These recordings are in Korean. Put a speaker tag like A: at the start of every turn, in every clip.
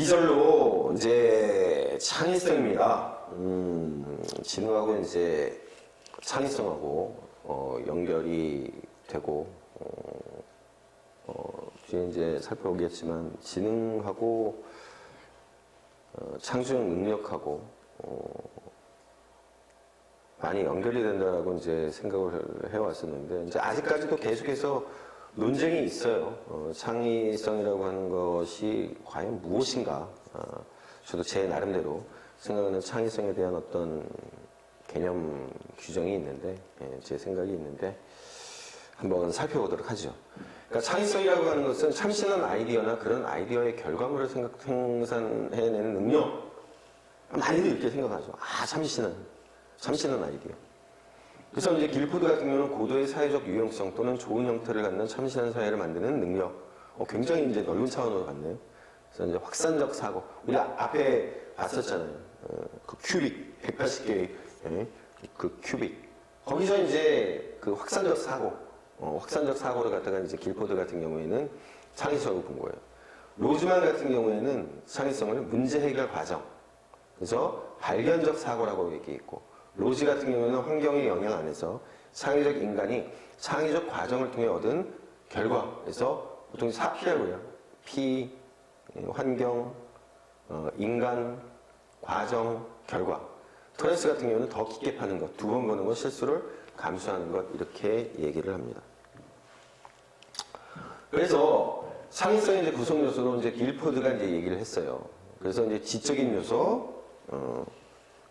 A: 절로 이제 창의성입니다. 지능하고 이제 창의성하고 연결이 되고 뒤에 이제 살펴보겠지만 지능하고 창조적 능력하고 많이 연결이 된다라고 이제 생각을 해왔었는데 이제 아직까지도 계속해서 논쟁이 있어요. 창의성이라고 하는 것이 과연 무엇인가? 저도 제 나름대로 생각하는 창의성에 대한 어떤 개념 규정이 있는데, 제 생각이 있는데, 한번 살펴보도록 하죠. 그러니까 창의성이라고 하는 것은 참신한 아이디어나 그런 아이디어의 결과물을 생산해내는 능력. 많이들 이렇게 생각하죠. 참신한 아이디어. 그래서 이제 길포드 같은 경우는 고도의 사회적 유용성 또는 좋은 형태를 갖는 참신한 사회를 만드는 능력. 굉장히 이제 넓은 차원으로 갔네요. 그래서 이제 확산적 사고. 우리 앞에 봤었잖아요. 그 큐빅, 180개의 그 큐빅. 거기서 이제 그 확산적 사고, 확산적 사고를 갖다가 이제 길포드 같은 경우에는 창의성을 본 거예요. 로즈만 같은 경우에는 창의성을 문제 해결 과정. 그래서 발견적 사고라고 얘기했고, 로지 같은 경우에는 환경의 영향 안에서 창의적 인간이 창의적 과정을 통해 얻은 결과에서 보통 사피라고 해요. 피, 환경, 인간, 과정, 결과. 토렌스 같은 경우는 더 깊게 파는 것, 두 번 보는 것, 실수를 감수하는 것 이렇게 얘기를 합니다. 그래서 창의성의 이제 구성 요소로 이제 길포드가 이제 얘기를 했어요. 그래서 이제 지적인 요소,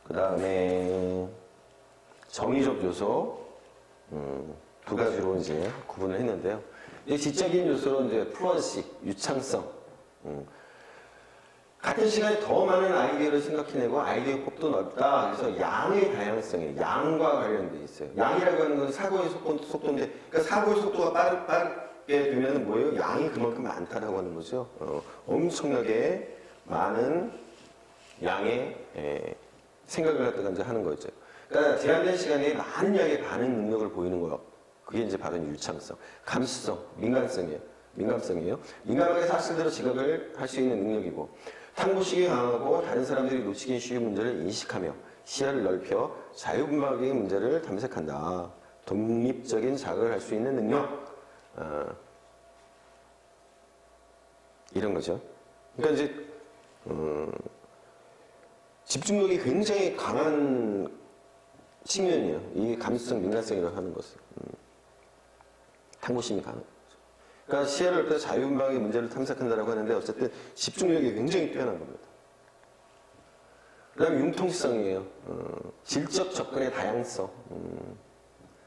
A: 그 다음에 정의적 요소 두 가지로 이제 구분을 했는데요. 이제 지적인 요소로 이제 플루언시, 유창성, 같은 시간에 더 많은 아이디어를 생각해내고 아이디어 폭도 넓다. 그래서 양의 다양성이에요. 양과 관련돼 있어요. 양이라고 하는 건 사고의 속도인데, 그러니까 사고의 속도가 빠르게 되면 뭐예요? 양이 그만큼 많다라고 하는 거죠. 엄청나게 많은 양의 생각을 갖다가 이제 하는 거죠. 그러니까 제한된 시간에 많은 양의 반응 능력을 보이는 거. 그게 이제 바로 유창성, 감수성, 민감성이에요. 민감하게 사실대로 지각을 할 수 있는 능력이고, 탐구식이 강하고 다른 사람들이 놓치기 쉬운 문제를 인식하며 시야를 넓혀 자유분방하게 문제를 탐색한다. 독립적인 자각을 할 수 있는 능력. 이런 거죠. 그러니까 이제 집중력이 굉장히 강한 측면이에요. 이 감수성, 민감성이라고 하는 것은. 탐구심이 강한 거죠. 그러니까 시야를 넓혀서 자유분방하게 문제를 탐색한다라고 하는데 어쨌든 집중력이 굉장히 뛰어난 겁니다. 그 다음에 융통성이에요. 질적 접근의 다양성.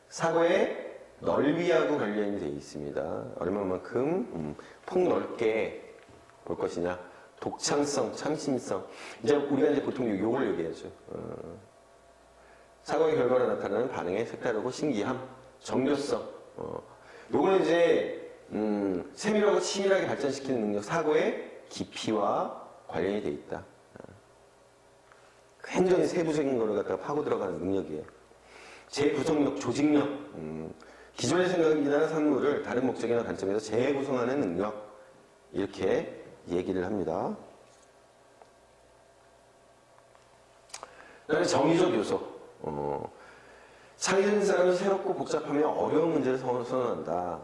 A: 사고의 넓이하고 관련이 되어 있습니다. 얼마만큼 폭넓게 볼 것이냐. 독창성, 참신성. 이제 우리가 이제 보통 요걸 얘기하죠. 사고의 결과로 나타나는 반응의 색다르고 신기함, 정교성. 요거는 이제 세밀하고 치밀하게 발전시키는 능력, 사고의 깊이와 관련이 돼 있다. 굉장히 세부적인 거를 갖다가 파고 들어가는 능력이에요. 재구성력, 조직력. 기존의 생각이나 산물을 다른 목적이나 관점에서 재구성하는 능력. 이렇게 얘기를 합니다. 그다음에 정의적 요소. 창의적인 사람은 새롭고 복잡하며 어려운 문제를 선언한다.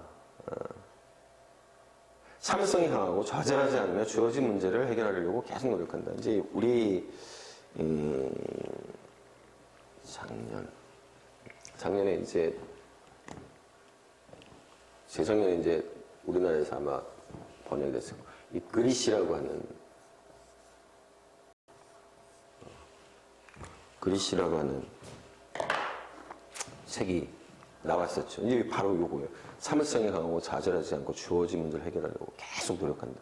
A: 참을성이 강하고 좌절하지 않으며 주어진 문제를 해결하려고 계속 노력한다. 이제 우리 작년에 이제 재작년에 이제 우리나라에서 아마 번역이 됐어요. 이 그리시라고 하는 책이 나왔었죠. 이게 바로 요거예요. 참을성이 강하고 좌절하지 않고 주어진 문제를 해결하려고 계속 노력한다.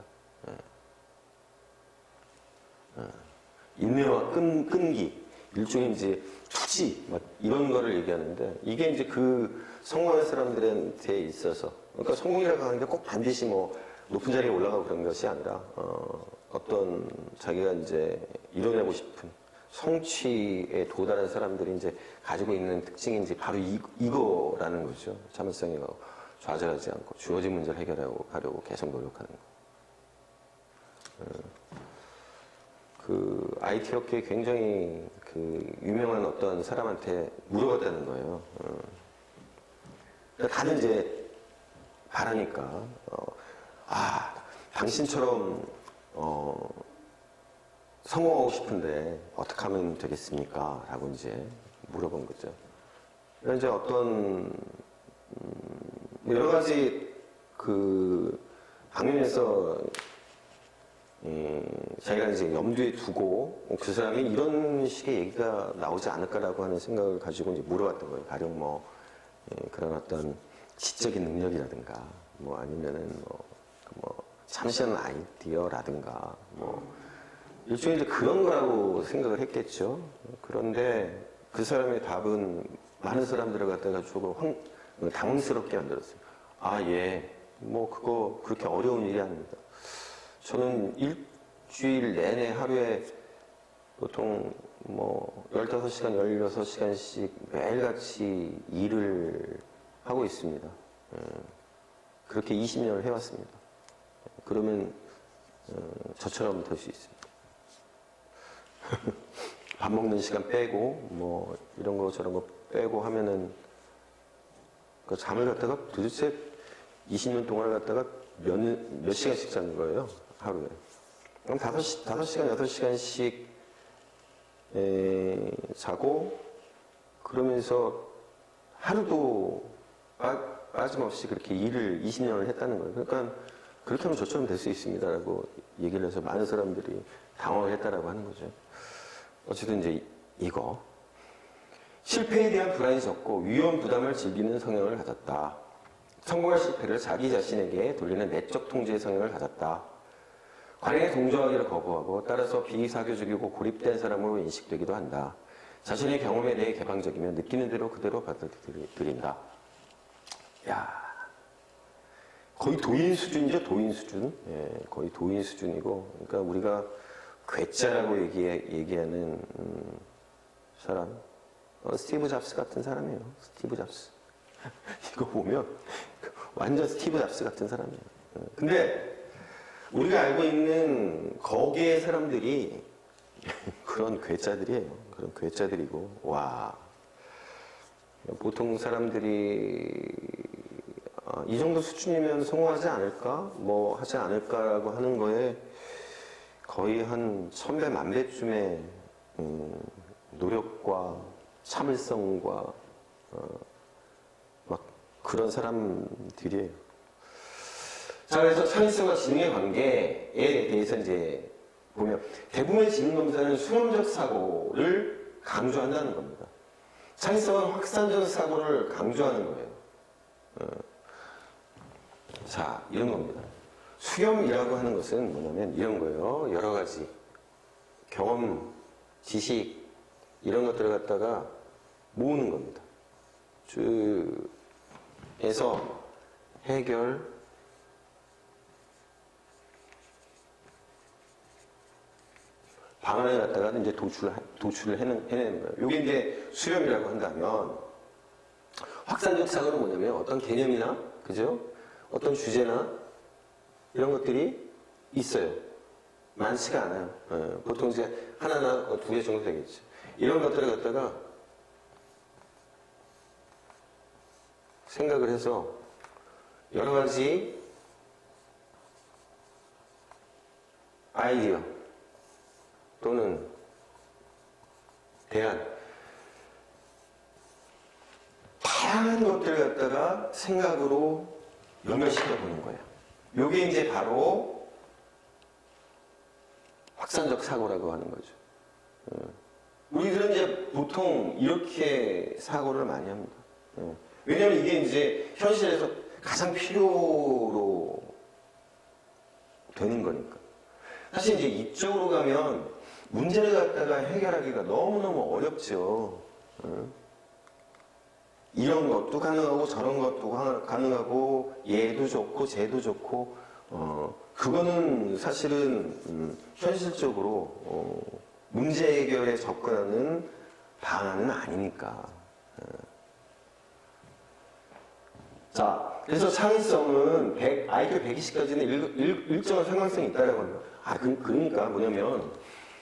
A: 인내와 끈기, 일종의 이제 투지, 막 이런 거를 얘기하는데, 이게 이제 그 성공한 사람들한테 있어서, 그러니까 성공이라고 하는 게 꼭 반드시 뭐 높은 자리에 올라가고 그런 것이 아니라, 어떤 자기가 이제 이뤄내고 싶은 성취에 도달한 사람들이 이제 가지고 있는 특징이 이제 바로 이거라는 거죠. 참을성이 좌절하지 않고 주어진 문제를 해결하고 가려고 계속 노력하는 거. 그 IT 업계에 굉장히 그 유명한 어떤 사람한테 물어봤다는 거예요. 그러니까 다들 이제 바라니까 당신처럼 성공하고 싶은데 어떻게 하면 되겠습니까? 라고 이제 물어본 거죠. 그래서 이제 어떤 여러 가지 그 방면에서 자기가 이제 염두에 두고 그 사람이 이런 식의 얘기가 나오지 않을까라고 하는 생각을 가지고 이제 물어봤던 거예요. 가령 뭐 그런 어떤 지적인 능력이라든가 뭐 아니면은 뭐 참신한 아이디어라든가 뭐 일종의 이제 그런 거라고 생각을 했겠죠. 그런데 그 사람의 답은 많은 사람들을 갖다가 조금 당황스럽게 만들었어요. 예. 뭐 그거 그렇게 어려운 일이 아닙니다. 저는 일주일 내내 하루에 보통 뭐 15시간, 16시간씩 매일같이 일을 하고 있습니다. 그렇게 20년을 해왔습니다. 그러면 저처럼 될 수 있습니다. 밥 먹는 시간 빼고 뭐 이런 거 저런 거 빼고 하면은 그 잠을 갖다가 도대체 20년 동안을 갖다가 몇 시간씩 자는 거예요 하루에. 그럼 5시간, 6시간씩 자고 그러면서 하루도 빠짐없이 그렇게 일을 20년을 했다는 거예요. 그러니까 그렇게 하면 저처럼 될 수 있습니다라고 얘기를 해서 많은 사람들이 당황을 했다라고 하는 거죠. 어쨌든 이제 이거 실패에 대한 불안이 적고 위험 부담을 즐기는 성향을 가졌다. 성공할 실패를 자기 자신에게 돌리는 내적 통제의 성향을 가졌다. 관행에 동조하기를 거부하고 따라서 비사교적이고 고립된 사람으로 인식되기도 한다. 자신의 경험에 대해 개방적이며 느끼는 대로 그대로 받아들인다. 야, 거의 도인 수준이죠, 도인 수준. 거의 도인 수준이고, 그러니까 우리가 괴짜라고 얘기하는 사람, 스티브 잡스 같은 사람이에요. 스티브 잡스. 이거 보면 완전 스티브 잡스 같은 사람이에요. 근데 우리가 알고 있는 거기의 사람들이 그런 괴짜들이에요. 그런 괴짜들이고, 와. 보통 사람들이 이 정도 수준이면 성공하지 않을까? 뭐 하지 않을까라고 하는 거에 거의 한 1000배, 1000배쯤의 노력과 참을성과 막 그런 사람들이에요. 자, 그래서 창의성과 지능의 관계에 대해서 이제 보면 대부분의 지능검사는 수렴적 사고를 강조한다는 겁니다. 창의성은 확산적 사고를 강조하는 거예요. 자, 이런 겁니다. 수렴이라고 하는 것은 뭐냐면 이런 거예요. 여러 가지 경험, 지식 이런 것들을 갖다가 모으는 겁니다. 에서 해결, 방안을 갖다가 이제 도출을 해내는 거예요. 이게 이제 수렴이라고 한다면 확산적 사고는 뭐냐면 어떤 개념이나 그죠? 어떤 주제나 이런 것들이 있어요. 많지가 않아요. 보통 이제 하나나 두 개 정도 되겠죠. 이런 것들을 갖다가 생각을 해서 여러 가지 아이디어 또는 대안 다양한 것들을 갖다가 생각으로 연결시켜 보는 거예요. 이게 이제 바로 확산적 사고라고 하는 거죠. 우리들은 이제 보통 이렇게 사고를 많이 합니다. 왜냐하면 이게 이제 현실에서 가장 필요로 되는 거니까. 사실 이제 이쪽으로 가면 문제를 갖다가 해결하기가 너무너무 어렵죠. 이런 것도 가능하고 저런 것도 가능하고 얘도 좋고 쟤도 좋고 그거는 사실은 현실적으로 문제 해결에 접근하는 방안은 아니니까. 자, 그래서 창의성은 IQ 120까지는 일정한 상관성이 있다라고 합니다. 그러니까 뭐냐면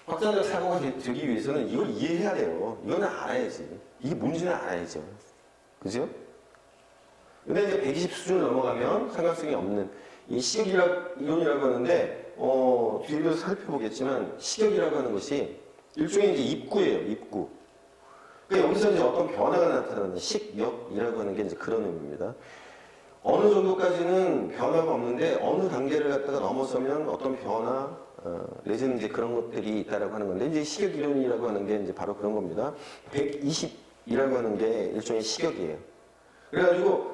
A: 확산적 사고가 되기 위해서는 이걸 이해해야 돼요. 이거는 알아야지. 이게 뭔지는 알아야죠. 그죠? 근데 이제 120 수준을 넘어가면 삼각성이 없는 이 시격이론이라고 하는데, 뒤에도 살펴보겠지만, 시격이라고 하는 것이 일종의 이제 입구예요, 입구. 그러니까 여기서 이제 어떤 변화가 나타나는 식역이라고 하는 게 이제 그런 의미입니다. 어느 정도까지는 변화가 없는데, 어느 단계를 갖다가 넘어서면 어떤 변화, 내지는 이제 그런 것들이 있다라고 하는 건데, 이제 시격이론이라고 하는 게 이제 바로 그런 겁니다. 120이라고 하는 게 일종의 시격이에요. 그래가지고,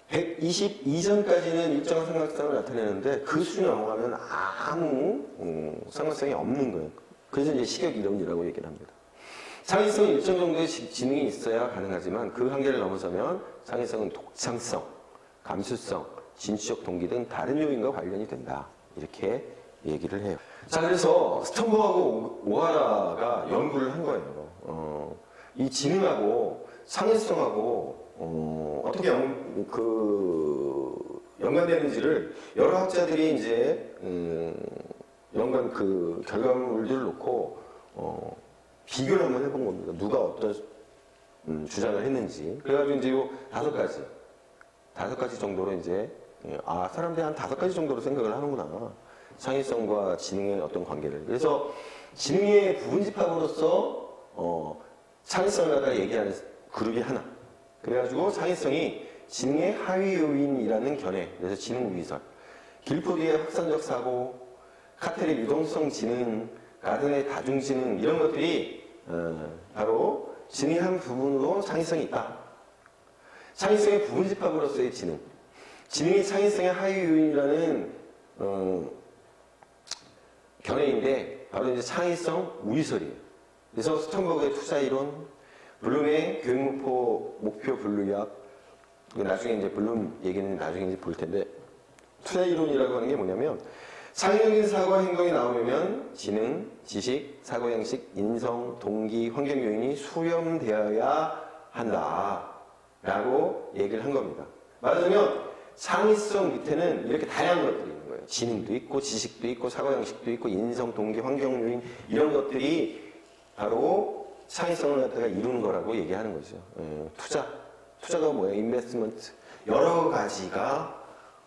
A: 120 이전까지는 일정한 삼각성을 나타내는데 그 수준이 넘어가면 아무 삼각성이 없는 거예요. 그래서 이제 시격이론이라고 얘기를 합니다. 상위성은 일정 정도의 지능이 있어야 가능하지만 그 한계를 넘어서면 상위성은 독창성, 감수성, 진취적 동기 등 다른 요인과 관련이 된다. 이렇게 얘기를 해요. 자, 그래서 스턴버하고 오하라가 연구를 한 거예요. 이 지능하고 상위성하고 어떻게 연관되는지를 여러 학자들이 이제 연관 결과물들을 놓고 비교를 한번 해본 겁니다. 누가 어떤 주장을 했는지. 그래가지고 이제 요 다섯 가지 정도로 이제 사람들이 한 5가지 정도로 생각을 하는구나. 창의성과 지능의 어떤 관계를. 그래서 지능의 부분집합으로서 창의성을 갖다가 얘기하는 그룹이 하나. 그래가지고 창의성이 지능의 하위 요인이라는 견해, 그래서 지능 위설, 길포디의 확산적 사고, 카텔의 유동성 지능, 가든의 다중지능 이런 것들이 바로 지능의 한 부분으로 창의성이 있다. 창의성의 부분집합으로서의 지능, 지능이 창의성의 하위 요인이라는 견해인데 바로 이제 창의성 위설이에요. 그래서 스턴버그의 투자이론, 블룸의 교육목표 분류학, 나중에 이제 블룸 얘기는 나중에 이제 볼 텐데, 투자 이론이라고 하는 게 뭐냐면, 창의적인 사고와 행동이 나오려면 지능, 지식, 사고 양식, 인성, 동기, 환경 요인이 수렴되어야 한다라고 얘기를 한 겁니다. 말하자면 창의성 밑에는 이렇게 다양한 것들이 있는 거예요. 지능도 있고, 지식도 있고, 사고 양식도 있고, 인성, 동기, 환경 요인 이런 것들이 바로 창의성을 갖다가 이루는 거라고 얘기하는 거죠. 투자가 뭐예요? 인베스트먼트. 여러 가지가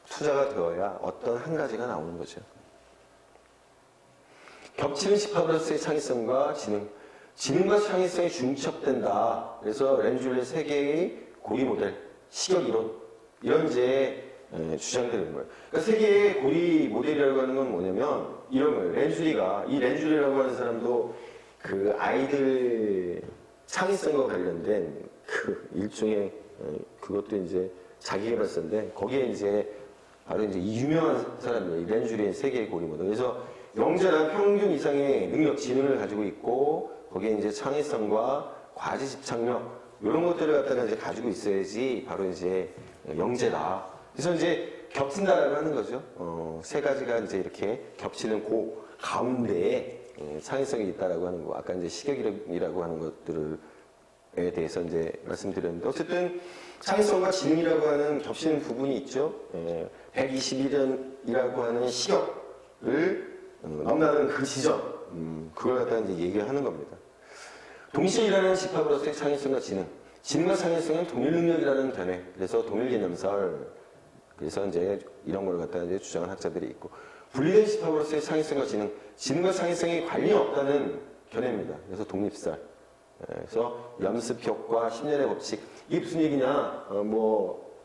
A: 투자가 되어야 어떤 한 가지가 나오는 거죠. 겹치는 집합으로서의 창의성과 지능. 지능과 창의성이 중첩된다. 그래서 렌줄의 세계의 고리 모델, 시격 이론, 이런 이제 주장되는 거예요. 그러니까 세계의 고리 모델이라고 하는 건 뭐냐면 이런 거예요. 이 렌줄이라고 하는 사람도 그 아이들 창의성과 관련된 그 일종의 그것도 이제 자기개발서인데 거기에 이제 바로 이제 이 유명한 사람이에요. 이 렌줄의 세계의 고리 모델. 그래서 영재란 평균 이상의 능력, 지능을 가지고 있고 거기에 이제 창의성과 과제 집착력 이런 것들을 갖다가 이제 가지고 있어야지 바로 이제 영재다. 그래서 이제 겹친다라고 하는 거죠. 세 가지가 이제 이렇게 겹치는 그 가운데에 창의성이 있다라고 하는 거. 아까 이제 시격이라고 하는 것들에 대해서 이제 말씀드렸는데 어쨌든 창의성과 지능이라고 하는 겹치는 부분이 있죠. 121년이라고 하는 시격을 넘나드는 그 지점, 그걸 갖다 이제 얘기하는 겁니다. 동시에 일하는 집합으로서의 창의성과 지능, 지능과 창의성은 동일 능력이라는 견해, 그래서 동일 개념설, 그래서 이제 이런 걸 갖다 이제 주장하는 학자들이 있고, 분리된 집합으로서의 창의성과 지능, 지능과 창의성이 관련이 없다는 견해입니다. 그래서 독립설. 그래서 연습 효과, 10년의 법칙. 이게 무슨 얘기냐?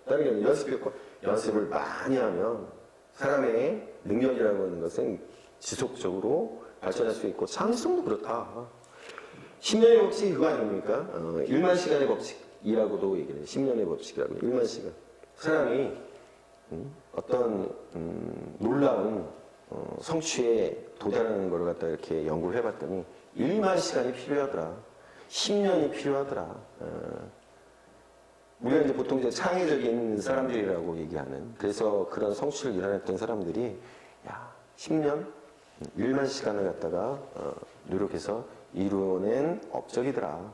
A: 다른 게 아니라 연습 효과. 연습을 많이 하면 사람의 능력이라고 하는 것은 지속적으로 발전할 수 있고, 창의성도 그렇다. 10년의 법칙이 그거 아닙니까? 1만 시간의 법칙이라고도 얘기를 해요. 10년의 법칙이라고. 1만 시간. 사람이 어떤 놀라운 성취에 도달하는 걸 갖다 이렇게 연구를 해봤더니 1만 시간이 필요하더라. 10년이 필요하더라. 우리가 이제 보통 이제 창의적인 사람들이라고 얘기하는, 그래서 그런 성취를 이뤄냈던 사람들이 10년, 1만 시간을 갖다가 노력해서 이루어낸 업적이더라.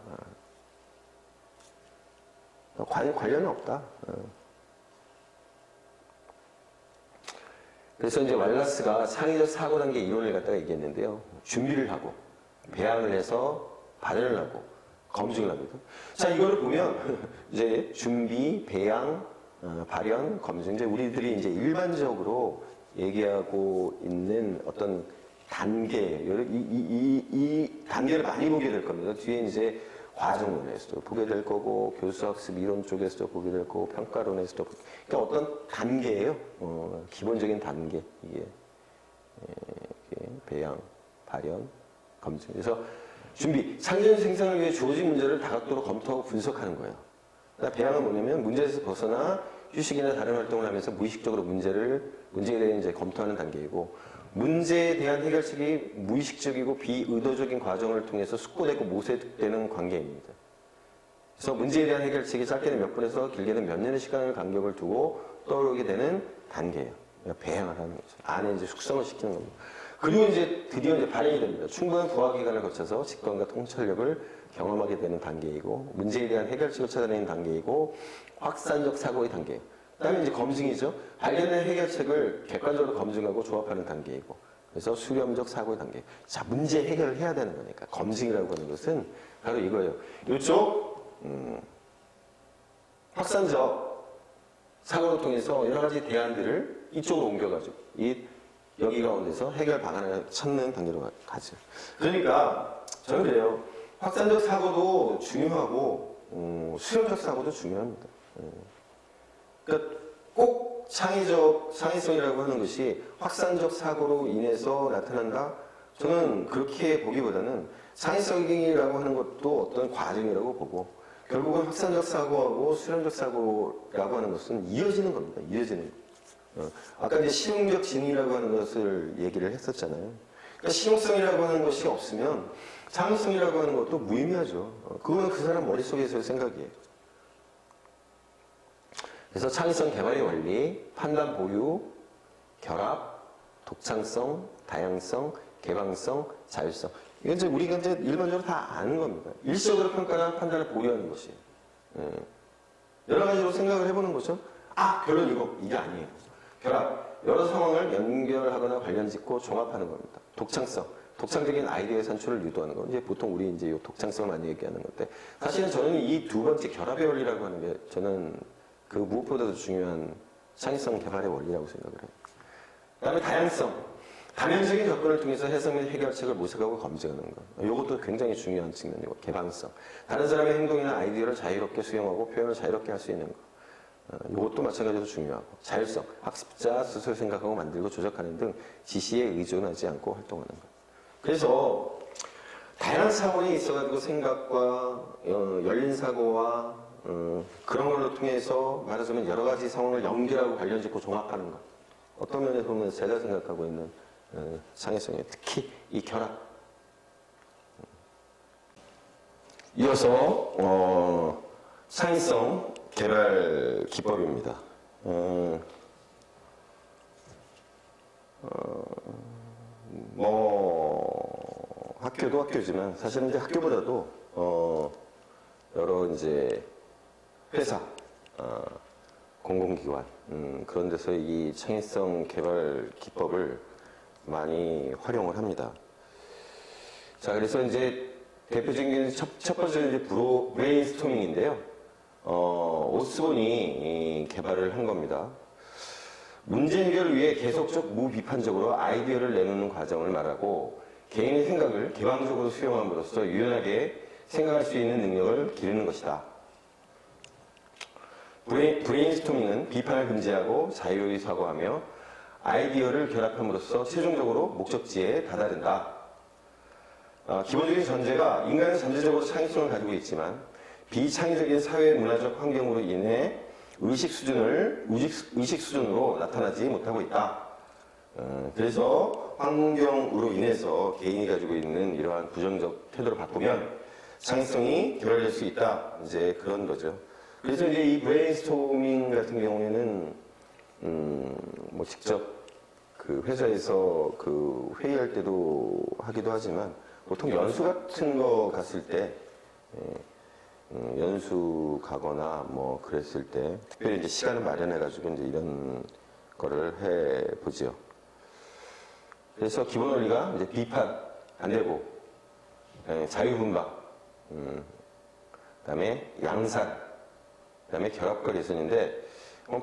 A: 관련은 없다. 그래서 이제 왈라스가 창의적 사고 단계 이론을 갖다가 얘기했는데요. 준비를 하고, 배양을 해서 발현을 하고, 검증을 합니다. 자, 이거를 보면, 이제 준비, 배양, 발현, 검증. 이제 우리들이 이제 일반적으로 얘기하고 있는 어떤 단계, 이 단계를 많이 보게 될 겁니다. 뒤에 이제 과정론에서도 보게 될 거고, 교수학습 이론 쪽에서도 보게 될 거고, 평가론에서도 보게. 그러니까 어떤 단계예요. 기본적인 단계. 이게 배양, 발현, 검증. 그래서 준비, 창조적 생산을 위해 주어진 문제를 다각도로 검토하고 분석하는 거예요. 그러니까 배양은 뭐냐면 문제에서 벗어나 휴식이나 다른 활동을 하면서 무의식적으로 문제에 대해 이제 검토하는 단계이고, 문제에 대한 해결책이 무의식적이고 비의도적인 과정을 통해서 숙고되고 모색되는 관계입니다. 그래서 문제에 대한 해결책이 짧게는 몇 분에서 길게는 몇 년의 시간을 간격을 두고 떠오르게 되는 단계예요. 그러니까 배양을 하는 거죠. 안에 이제 숙성을 시키는 겁니다. 그리고 이제 드디어 이제 발현이 됩니다. 충분한 부화 기간을 거쳐서 직관과 통찰력을 경험하게 되는 단계이고, 문제에 대한 해결책을 찾아내는 단계이고, 확산적 사고의 단계예요. 그다음에 이제 검증이죠. 발견된 해결책을 객관적으로 검증하고 조합하는 단계이고, 그래서 수렴적 사고의 단계. 자, 문제 해결을 해야 되는 거니까 검증이라고 하는 것은 바로 이거예요. 이쪽 확산적 사고를 통해서 여러 가지 대안들을 이쪽으로 옮겨가지고 여기 가운데서 해결 방안을 찾는 단계로 가죠. 그러니까 저는 그래요. 확산적 사고도 중요하고 수렴적 사고도 중요합니다. 그러니까 꼭 창의성이라고 하는 것이 확산적 사고로 인해서 나타난다? 저는 그렇게 보기보다는 창의성이라고 하는 것도 어떤 과정이라고 보고, 결국은 확산적 사고하고 수렴적 사고라고 하는 것은 이어지는 겁니다. 이어지는 거. 아까 이제 실용적 진이라고 하는 것을 얘기를 했었잖아요. 그러니까 실용성이라고 하는 것이 없으면 창의성이라고 하는 것도 무의미하죠. 그거는 그 사람 머릿속에서의 생각이에요. 그래서 창의성 개발의 원리, 판단 보유, 결합, 독창성, 다양성, 개방성, 자율성. 이건 이제 우리가 이제 일반적으로 다 아는 겁니다. 일시적으로 평가나 판단을 보유하는 것이. 여러 가지로 생각을 해보는 거죠. 아, 결론 이게 아니에요. 결합, 여러 상황을 연결하거나 관련 짓고 종합하는 겁니다. 독창성, 독창적인 아이디어의 산출을 유도하는 거. 이제 보통 우리 이제 이 독창성을 많이 얘기하는 건데, 사실은 저는 이 두 번째 결합의 원리라고 하는 게 저는 그 무엇보다도 중요한 창의성 개발의 원리라고 생각을 해요. 그 다음에 다양성. 다면적인 접근을 통해서 해석 및 해결책을 모색하고 검증하는 것. 이것도 굉장히 중요한 측면이고, 개방성. 다른 사람의 행동이나 아이디어를 자유롭게 수용하고 표현을 자유롭게 할 수 있는 것. 이것도 마찬가지로 중요하고, 자율성. 학습자 스스로 생각하고 만들고 조작하는 등 지시에 의존하지 않고 활동하는 것. 그래서 다양한 사고에 있어가지고 생각과 열린 사고와 그런 걸로 통해서 말하자면 여러 가지 상황을 연결하고 관련 짓고 종합하는 것. 어떤 면에서 보면 제가 생각하고 있는 창의성이 특히 이 결합. 이어서 창의성 개발 기법입니다. 학교도 학교지만 사실은 이제 학교보다도 여러 이제 회사, 공공기관 그런 데서 이 창의성 개발 기법을 많이 활용을 합니다. 자, 그래서 이제 대표적인 첫 번째는 이제 브레인스토밍인데요. 오스본이 개발을 한 겁니다. 문제 해결을 위해 계속적 무비판적으로 아이디어를 내놓는 과정을 말하고, 개인의 생각을 개방적으로 수용함으로써 유연하게 생각할 수 있는 능력을 기르는 것이다. 브레인스토밍은 비판을 금지하고 자유로이 사고하며 아이디어를 결합함으로써 최종적으로 목적지에 다다른다. 기본적인 전제가 인간은 잠재적으로 창의성을 가지고 있지만 비창의적인 사회 문화적 환경으로 인해 의식 수준으로 나타나지 못하고 있다. 그래서 환경으로 인해서 개인이 가지고 있는 이러한 부정적 태도를 바꾸면 창의성이 개발될 수 있다. 이제 그런 거죠. 그래서 이제 이 브레인스토밍 같은 경우에는 뭐 직접 그 회사에서 그 회의할 때도 하기도 하지만 보통 연수 같은 거 갔을 때 연수 가거나 뭐 그랬을 때 특별히 이제 시간을 마련해 가지고 이제 이런 거를 해 보죠. 그래서 기본 원리가 이제 비판 안 되고, 자유분방, 그다음에 양산, 그다음에 결합과 개선인데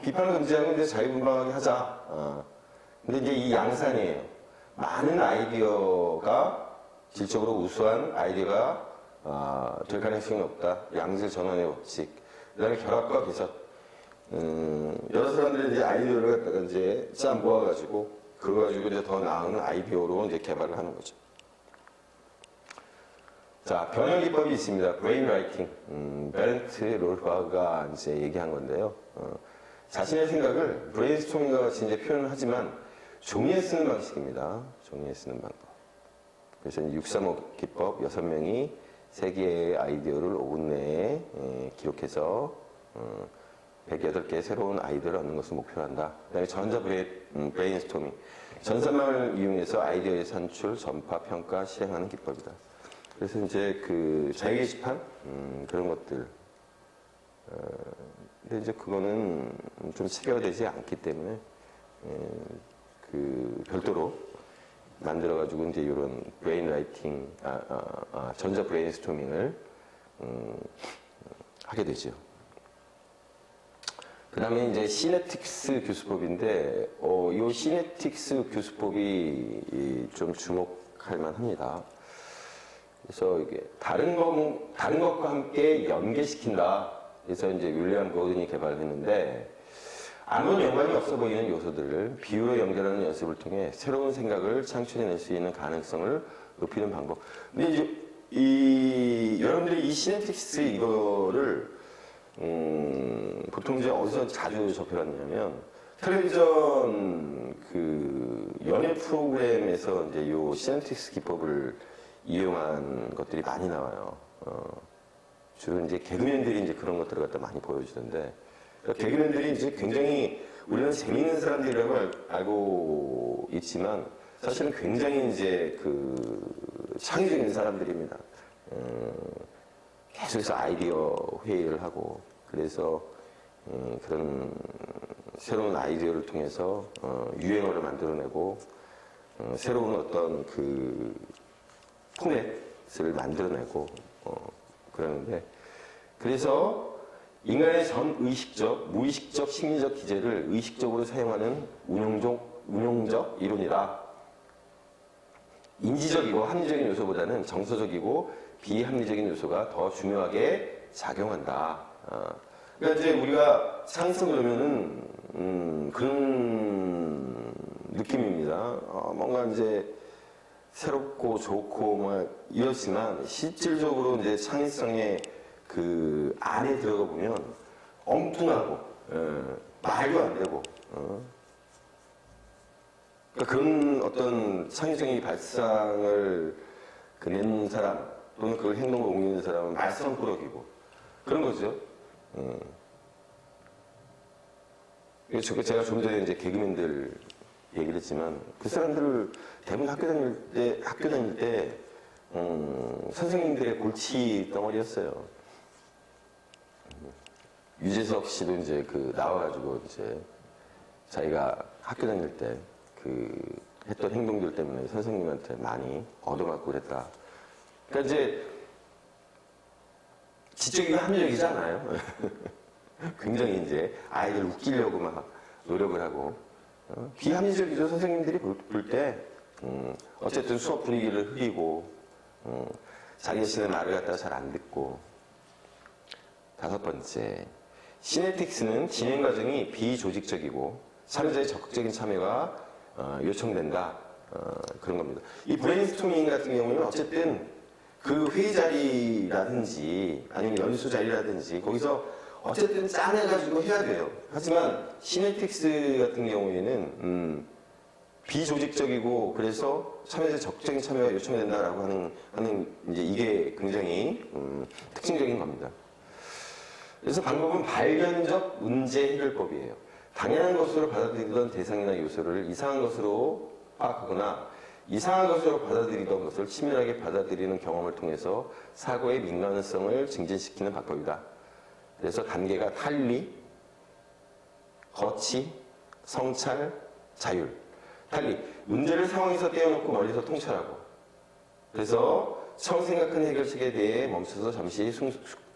A: 비판을 금지하고 이제 자유분방하게 하자. 근데 이제 이 양산이에요. 많은 아이디어가 질적으로 우수한 아이디어가 될 가능성이 없다. 양질 전환의 법칙. 그다음에 결합과 개선. 여러 사람들이 이제 아이디어를 갖다가 이제 짜 모아가지고 그거 가지고 이제 더 나은 아이디어로 이제 개발을 하는 거죠. 자, 변형 기법이 있습니다. 브레인 라이팅. 베렌트 롤바가 이제 얘기한 건데요. 자신의 생각을 브레인스토밍과 같이 이제 표현을 하지만 종이에 쓰는 방식입니다. 종이에 쓰는 방법. 그래서 635 기법 6명이 3개의 아이디어를 5분 내에 기록해서 108개의 새로운 아이디어를 얻는 것을 목표로 한다. 그 다음에 전자 브레인스토밍. 전산망을 이용해서 아이디어의 산출, 전파, 평가, 실행하는 기법이다. 그래서 이제 그 자유 게시판 그런 것들. 근데 이제 그거는 좀 체계화되지 않기 때문에 그 별도로 만들어가지고 이제 이런 브레인 라이팅, 전자 브레인스토밍을 하게 되죠. 그 다음에 이제 시냅틱스 교수법인데, 이 시냅틱스 교수법이 좀 주목할 만합니다. 그래서 이게 다른 것과 함께 연계시킨다. 그래서 이제 윌리엄 고든이 개발했는데, 아무 연관이 없어 보이는 요소들을 비유로 연결하는 연습을 통해 새로운 생각을 창출해낼 수 있는 가능성을 높이는 방법. 근데 이제 여러분들이 이 시냅틱스 이거를 보통 이제 어디서 자주 접해봤냐면 텔레비전 그 연예 프로그램에서 이제 요 시냅틱스 기법을 이용한 것들이 많이 나와요. 주로 이제 개그맨들이 이제 그런 것들을 갖다 많이 보여주던데, 그러니까 개그맨들이 이제 굉장히 우리는 재미있는 사람들이라고 알고 있지만 사실은 굉장히 이제 그 창의적인 사람들입니다. 계속해서 아이디어 회의를 하고, 그래서 그런 새로운 아이디어를 통해서 유행어를 만들어내고 새로운 어떤 그 포맷을 만들어내고 그러는데, 그래서 인간의 전 의식적, 무의식적, 심리적 기제를 의식적으로 사용하는 운용적 이론이라 인지적이고 합리적인 요소보다는 정서적이고 비합리적인 요소가 더 중요하게 작용한다. 그러니까 이제 우리가 창의성 그러면은 그런 느낌입니다. 뭔가 이제 새롭고 좋고 뭐 이렇지만 실질적으로 이제 창의성의 그 안에 들어가 보면 엉뚱하고 말도 안 되고 그러니까 그런 어떤 창의적인 발상을 내는 사람 또는 그걸 행동으로 옮기는 사람은 말썽꾸러기고 그런 거죠. 제가 좀 전에 이제 개그맨들 얘기를 했지만 그 사람들을 대부분 학교 다닐 때 선생님들의 골치 덩어리였어요. 유재석 씨도 이제 그 나와가지고 이제 자기가 학교 다닐 때 그 했던 행동들 때문에 선생님한테 많이 얻어맞고 그랬다. 그러니까 이제 지적이고 합리적이잖아요. 굉장히 이제 아이들 웃기려고 막 노력을 하고 비합리적이죠. 선생님들이 볼 때 어쨌든 수업 분위기를 흐리고 자기 자신의 말을 갖다가 잘 안 듣고. 5번째, 시냅틱스는 진행 과정이 비조직적이고 참여자의 적극적인 참여가 요청된다. 그런 겁니다. 이 브레인스토밍 같은 경우는 어쨌든 그 회의 자리라든지 아니면 연수 자리라든지 거기서 어쨌든 짜내가지고 해야 돼요. 하지만 시냅틱스 같은 경우에는 비조직적이고 그래서 참여자의 적극적인 참여가 요청된다라고 하는 이제 이게 굉장히 특징적인 겁니다. 그래서 방법은 발견적 문제 해결법이에요. 당연한 것으로 받아들이던 대상이나 요소를 이상한 것으로 파악하거나 이상한 것으로 받아들이던 것을 치밀하게 받아들이는 경험을 통해서 사고의 민감성을 증진시키는 방법이다. 그래서 단계가 탄리, 거치, 성찰, 자율. 달리 문제를 상황에서 떼어놓고 멀리서 통찰하고 그래서 처음 생각한 해결책에 대해 멈춰서 잠시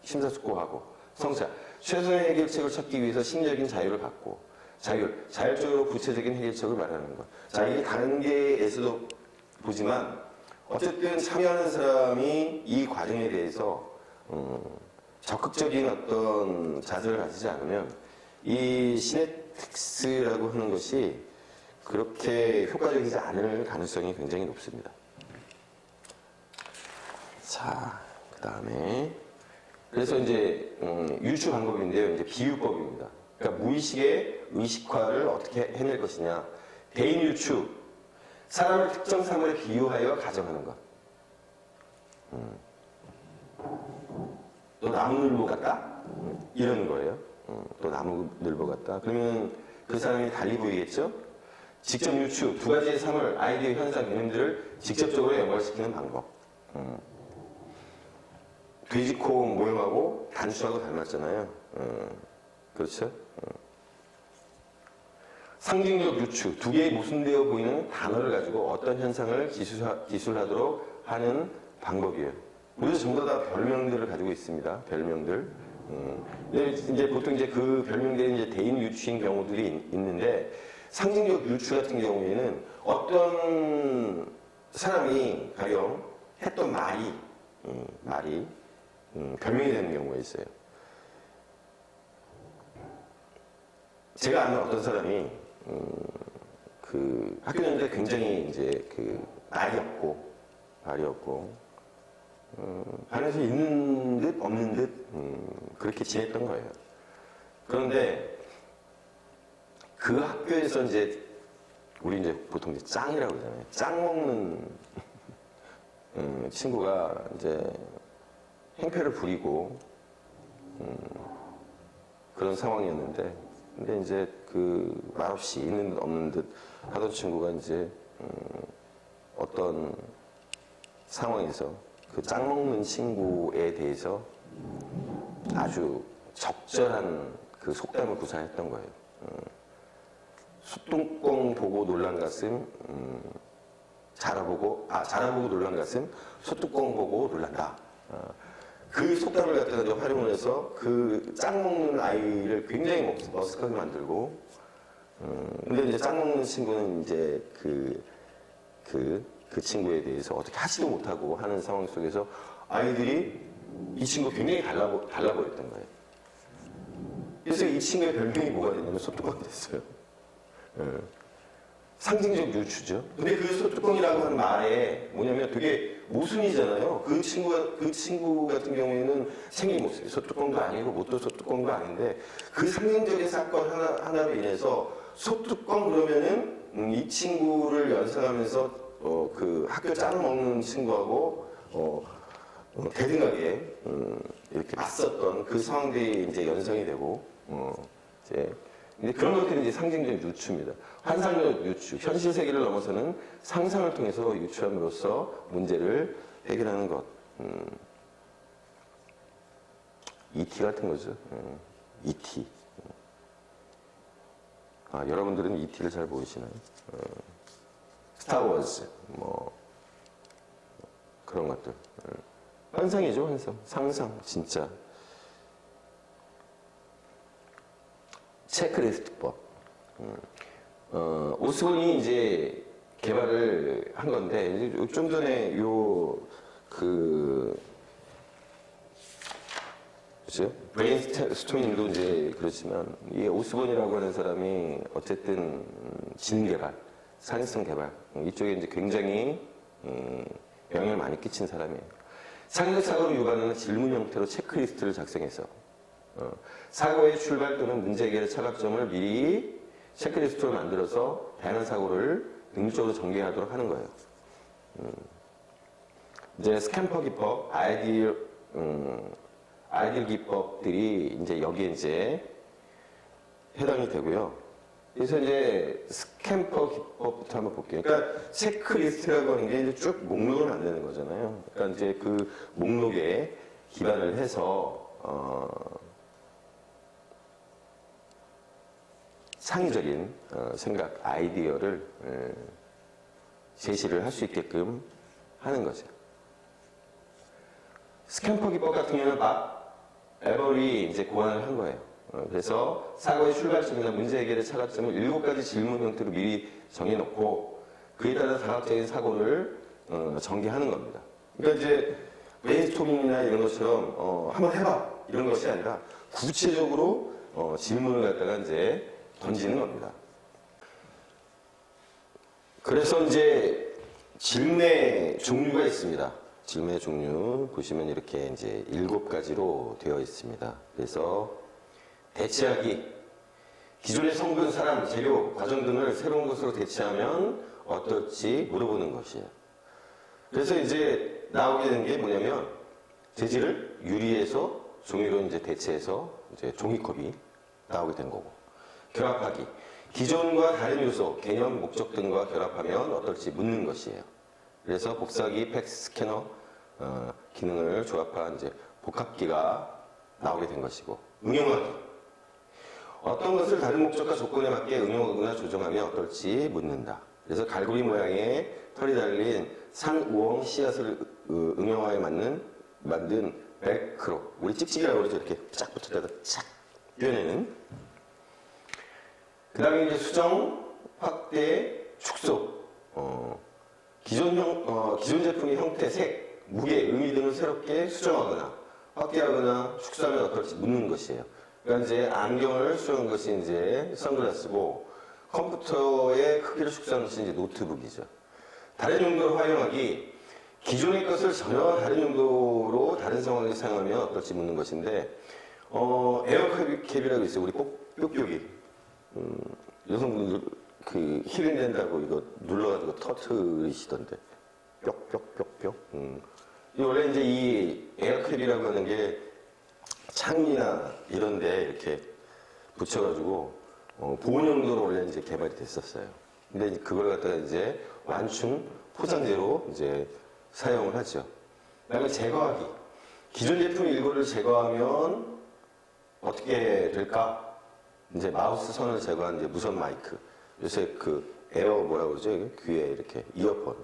A: 심사숙고하고 성찰, 최선의 해결책을 찾기 위해서 심리적인 자유를 갖고 자율적으로 구체적인 해결책을 마련하는 것. 자, 이게 다른 게에서도 보지만 어쨌든 참여하는 사람이 이 과정에 대해서 적극적인 어떤 자세를 가지지 않으면 이 시냅틱스라고 하는 것이 그렇게 효과적이지 않을 가능성이 굉장히 높습니다. 자, 그 다음에 그래서 이제 유추 방법인데요. 이제 비유법입니다. 그러니까 무의식의 의식화를 어떻게 해낼 것이냐. 대인 유추, 사람을 특정 사물에 비유하여 가정하는 것. 너 나무늘보 같다? 이런 거예요. 또 나무늘보 같다. 그러면 그 사람이 달리 보이겠죠? 직접 유추, 두 가지의 사물, 아이디어, 현상, 개념들을 직접적으로 연관시키는 방법. 돼지코 모형하고 단추하고 닮았잖아요. 그렇죠? 상징적 유추, 두 개의 모순되어 보이는 단어를 가지고 어떤 현상을 기술하도록 하는 방법이에요. 우리도 전부 다 별명들을 가지고 있습니다. 별명들. 이제 보통 이제 그 별명들이 이제 대인 유추인 경우들이 있는데 상징적 유추 같은 경우에는 어떤 사람이 가령 했던 말이 별명이 되는 경우가 있어요. 제가 아는 어떤 사람이 그 학교 다닐 때 굉장히 이제 그 말이 없고 반에서 있는 듯 없는 듯 그렇게 지냈던 거예요. 그런데 그 학교에서 이제 우리 이제 보통 이제 짱이라고 그러잖아요. 짱 먹는 친구가 이제 행패를 부리고 그런 상황이었는데, 근데 이제 그 말없이 있는 듯 없는 듯 하던 친구가 이제 어떤 상황에서 그 짱 먹는 친구에 대해서 아주 적절한 그 속담을 구사했던 거예요. 숯뚜껑 보고 놀란 가슴, 자라보고 놀란 가슴, 숯뚜껑 보고 놀란다. 그 속담을 갖다가 이제 활용을 해서 그 짱 먹는 아이를 굉장히 머쓱하게 만들고, 근데 이제 짱 먹는 친구는 이제 그 친구에 대해서 어떻게 하지도 못하고 하는 상황 속에서 아이들이 이 친구 굉장히 달라보였던 거예요. 그래서 이 친구의 별명이 뭐가 됐냐면 소뚜껑이 됐어요. 상징적 유추죠. 근데 그 소뚜껑이라고 하는 말에 뭐냐면 되게 모순이잖아요. 그 친구 같은 경우에는 생긴 모습이 소뚜껑도 아니고 못도 소뚜껑도 아닌데 그 상징적인 사건 하나로 인해서 소뚜껑 그러면은 이 친구를 연상하면서 그 학교 짱 먹는 친구하고 대등하게 이렇게 맞섰던 그 상황들이 이제 연상이 되고 이제 근데 그런 것들이 이제 상징적 유추입니다. 환상적 유추, 현실 세계를 넘어서는 상상을 통해서 유추함으로써 문제를 해결하는 것. E.T. 같은 거죠. E.T. 여러분들은 E.T.를 잘 모르시나요? 스타워즈, 뭐 그런 것들. 환상이죠, 환상. 상상, 진짜. 체크리스트법. 오스본이 이제 개발을 한 건데, 좀 전에 그죠? 브레인스토밍도 이제 그렇지만, 이 오스본이라고 하는 사람이 어쨌든 지능 개발, 사회성 개발, 이쪽에 이제 굉장히 영향을 많이 끼친 사람이에요. 상적 사고를 유발하는 질문 형태로 체크리스트를 작성해서 사고의 출발 또는 문제 해결의 차각점을 미리 체크리스트로 만들어서 다양한 사고를 능률적으로 전개하도록 하는 거예요. 이제 스캠퍼 기법, 아이디어 기법들이 이제 여기에 이제 해당이 되고요. 그래서 이제 스캠퍼 기법부터 한번 볼게요. 그러니까 체크리스트라고 하는 게 이제 쭉 목록을 만드는 거잖아요. 그러니까 이제 그 목록에 기반을 해서 창의적인 생각, 아이디어를 제시를 할 수 있게끔 하는 거죠. 스탬퍼 기법 같은 경우는 밥 에버리 이제 고안을 한 거예요. 그래서 사고의 출발점이나 문제 해결의 차각점을 7가지 질문 형태로 미리 정해놓고 그에 따라 다각적인 사고를 전개하는 겁니다. 그러니까 이제 브레인스토밍이나 이런 것처럼 한번 해봐 이런 것이 아니라 구체적으로 질문을 갖다가 이제 던지는 겁니다. 그래서 이제 질문의 종류가 있습니다. 질문의 종류 보시면 이렇게 이제 7가지로 되어 있습니다. 그래서 대체하기, 기존의 성분, 사람, 재료, 과정 등을 새로운 것으로 대체하면 어떨지 물어보는 것이에요. 그래서 이제 나오게 된 게 뭐냐면 재질을 유리에서 종이로 이제 대체해서 이제 종이컵이 나오게 된 거고, 결합하기, 기존과 다른 요소, 개념, 목적 등과 결합하면 어떨지 묻는 것이에요. 그래서 복사기, 팩스, 스캐너 기능을 조합한 이제 복합기가 나오게 된 것이고, 응용하기, 어떤 것을 다른 목적과 조건에 맞게 응용하거나 조정하면 어떨지 묻는다. 그래서 갈고리 모양의 털이 달린 산우엉 씨앗을 응용하여 만든 벨크로, 우리 찍찍이라고 그러죠. 이렇게 쫙 붙었다가 쫙 떼어내는. 그 다음에 이제 수정, 확대, 축소, 기존 제품의 형태, 색, 무게, 의미 등을 새롭게 수정하거나 확대하거나 축소하면 어떨지 묻는 것이에요. 그러니까 이제 안경을 수정한 것이 이제 선글라스고, 컴퓨터의 크기를 축소한 것이 이제 노트북이죠. 다른 용도로 활용하기, 기존의 것을 전혀 다른 용도로 다른 상황에서 사용하면 어떨지 묻는 것인데, 에어캡이라고 있어요. 우리 뾱뾱이. 여성분들 그 힐링된다고 이거 눌러가지고 터트리시던데. 뾱뾱뾱뾱. 이 원래 이제 이 에어캡이라고 하는 게 창이나 이런데 이렇게 붙여가지고 보온 용도로 원래 이제 개발이 됐었어요. 근데 그걸 갖다가 이제 완충 포장재로 이제 사용을 하죠. 그다음에 제거하기. 기존 제품 일부를 제거하면 어떻게 될까? 이제 마우스 선을 제거한 이제 무선 마이크. 요새 그 에어 뭐라고 그러죠? 귀에 이렇게 이어폰.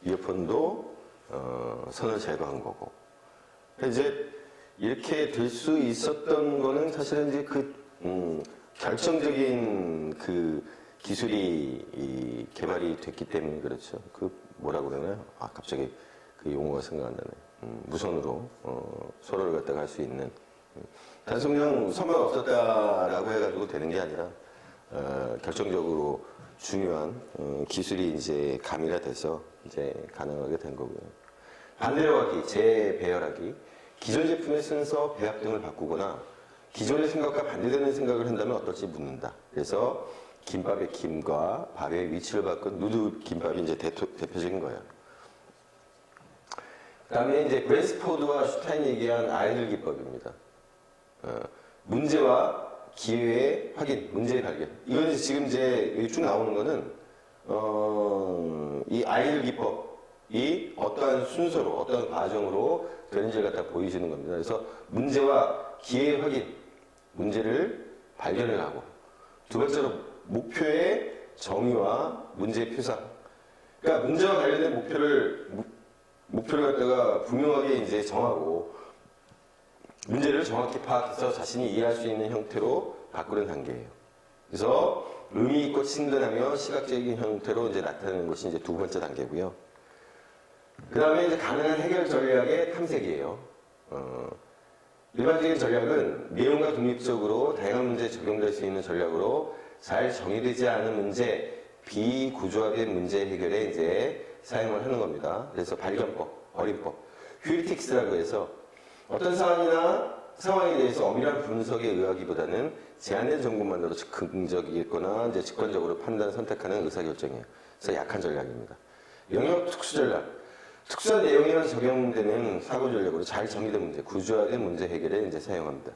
A: 이어폰도 선을 제거한 거고. 이제 이렇게 될 수 있었던 거는 사실은 이제 결정적인 그 기술이 개발이 됐기 때문에 그렇죠. 그 뭐라고 그러나요? 아, 갑자기 그 용어가 생각 안 나네. 무선으로 서로를 갖다가 할 수 있는. 단순 그냥 선만 없었다라고 해가지고 되는 게 아니라 결정적으로 중요한 기술이 이제 가미가 돼서 이제 가능하게 된 거고요. 반대로 하기, 재배열하기. 기존 제품의 순서, 배합 등을 바꾸거나 기존의 생각과 반대되는 생각을 한다면 어떨지 묻는다. 그래서 김밥의 김과 밥의 위치를 바꾼 누드 김밥이 이제 대표적인 거예요. 그 다음에 이제 브랜스포드와 슈타인이 얘기한 아이들 기법입니다. 문제와 기회의 확인, 문제의 발견. 이건 이제 지금 이제 여기 쭉 나오는 거는, 이 아이들 기법이 어떠한 순서로, 어떠한 과정으로 되는지를 갖다 보여주는 겁니다. 그래서 문제와 기회의 확인, 문제를 발견을 하고, 두 번째로 목표의 정의와 문제의 표상. 그러니까 문제와 관련된 목표를 갖다가 분명하게 이제 정하고, 문제를 정확히 파악해서 자신이 이해할 수 있는 형태로 바꾸는 단계예요. 그래서 의미 있고 친근하며 시각적인 형태로 이제 나타내는 것이 이제 두 번째 단계고요. 그 다음에 이제 가능한 해결 전략의 탐색이에요. 일반적인 전략은 내용과 독립적으로 다양한 문제에 적용될 수 있는 전략으로 잘 정의되지 않은 문제, 비구조화된 문제 해결에 이제 사용을 하는 겁니다. 그래서 발견법, 어림법, 휴리틱스라고 해서 어떤 상황에 대해서 엄밀한 분석에 의하기보다는 제한된 정보만으로 즉흥적이거나 이제 직관적으로 판단, 선택하는 의사결정이에요. 그래서 약한 전략입니다. 영역 특수 전략. 특수한 내용에만 적용되는 사고 전략으로 잘 정의된 문제, 구조화된 문제 해결에 이제 사용합니다.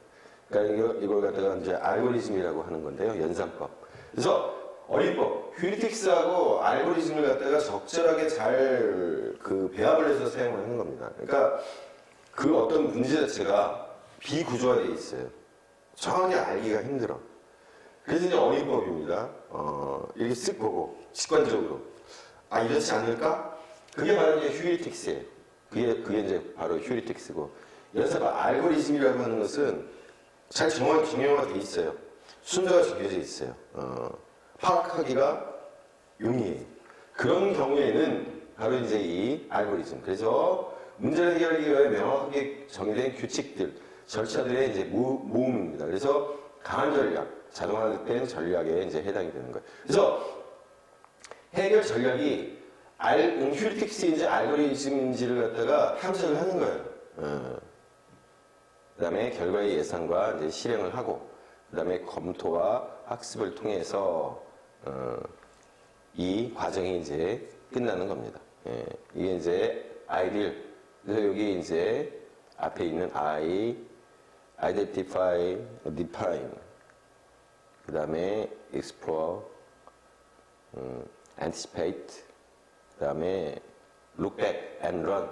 A: 그러니까 이걸 갖다가 이제 알고리즘이라고 하는 건데요. 연산법. 그래서 어림법, 휴리틱스하고 알고리즘을 갖다가 적절하게 잘 그 배합을 해서 사용을 하는 겁니다. 그러니까 그 어떤 문제 자체가 비구조화되어 있어요. 정확히 알기가 힘들어. 그래서 이제 어휘법입니다. 이렇게 쓱 보고 직관적으로 이렇지 않을까? 그게 바로 이제 휴리틱스예요. 그게 이제 바로 휴리틱스고. 여기서 알고리즘이라고 하는 것은 잘 정형화가 돼 있어요. 순서가 정해져 있어요. 파악하기가 용이해요. 그런 경우에는 바로 이제 이 알고리즘. 그래서 문제를 해결하기 위해 명확하게 정의된 규칙들, 절차들의 이제 모음입니다. 그래서 강한 전략, 자동화된 전략에 이제 해당이 되는 거예요. 그래서 해결 전략이 휴리틱스인지 알고리즘인지를 갖다가 탐색을 하는 거예요. 그 다음에 결과의 예상과 이제 실행을 하고, 그 다음에 검토와 학습을 통해서, 이 과정이 이제 끝나는 겁니다. 이게 이제 아이디얼. 그래서 여기 이제 앞에 있는 identify, define, 그 다음에 explore, anticipate, 그 다음에 look back and run.